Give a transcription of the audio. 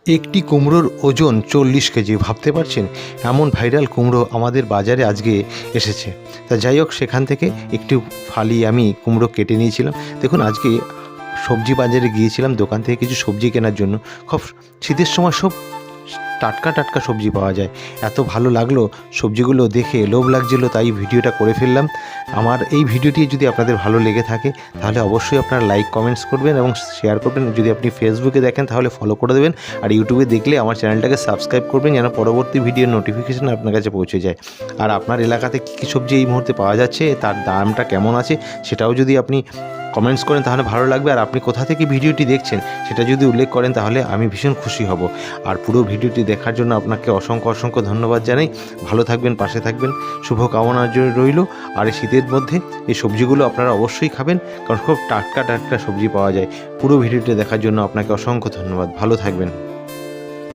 একটি কুমড়োর ওজন 40 কেজি, ভাবতে পারছেন? এমন ভাইরাল কুমড়ো আমাদের বাজারে আজকে এসেছে। তা যাই হোক, সেখান থেকে একটু ফালি আমি কুমড়ো কেটে নিয়েছিলাম। দেখুন, আজকে সবজি বাজারে গিয়েছিলাম দোকান থেকে কিছু সবজি কেনার জন্য। খুব শীতের সময় সব টাটকা টাটকা সবজি পাওয়া যায়। এত ভালো লাগলো সবজিগুলো দেখে, লোভ লাগছিল, তাই ভিডিওটা করে ফেললাম। আমার এই ভিডিওটি যদি আপনাদের ভালো লেগে থাকে তাহলে অবশ্যই আপনারা লাইক কমেন্টস করবেন এবং শেয়ার করবেন। যদি আপনি ফেসবুকে দেখেন তাহলে ফলো করে দেবেন, আর ইউটিউবে দেখলে আমার চ্যানেলটাকে সাবস্ক্রাইব করবেন যেন পরবর্তী ভিডিওর নোটিফিকেশন আপনার কাছে পৌঁছে যায়। আর আপনার এলাকাতে কী কী সবজি এই মুহূর্তে পাওয়া যাচ্ছে, তার দামটা কেমন আছে, সেটাও যদি আপনি কমেন্টস করেন তাহলে ভালো লাগবে। আর আপনি কোথা থেকে ভিডিওটি দেখছেন সেটা যদি উল্লেখ করেন তাহলে আমি ভীষণ খুশি হব। আর পুরো ভিডিওটি দেখার জন্য আপনাকে অসংখ্য অসংখ্য ধন্যবাদ জানাই। ভালো থাকবেন, পাশে থাকবেন, শুভকামনার জন্য রইল। আর এই শীতের মধ্যে এই সবজিগুলো আপনারা অবশ্যই খাবেন, কারণ খুব টাটকা টাটকা সবজি পাওয়া যায়। পুরো ভিডিওটি দেখার জন্য আপনাকে অসংখ্য ধন্যবাদ। ভালো থাকবেন।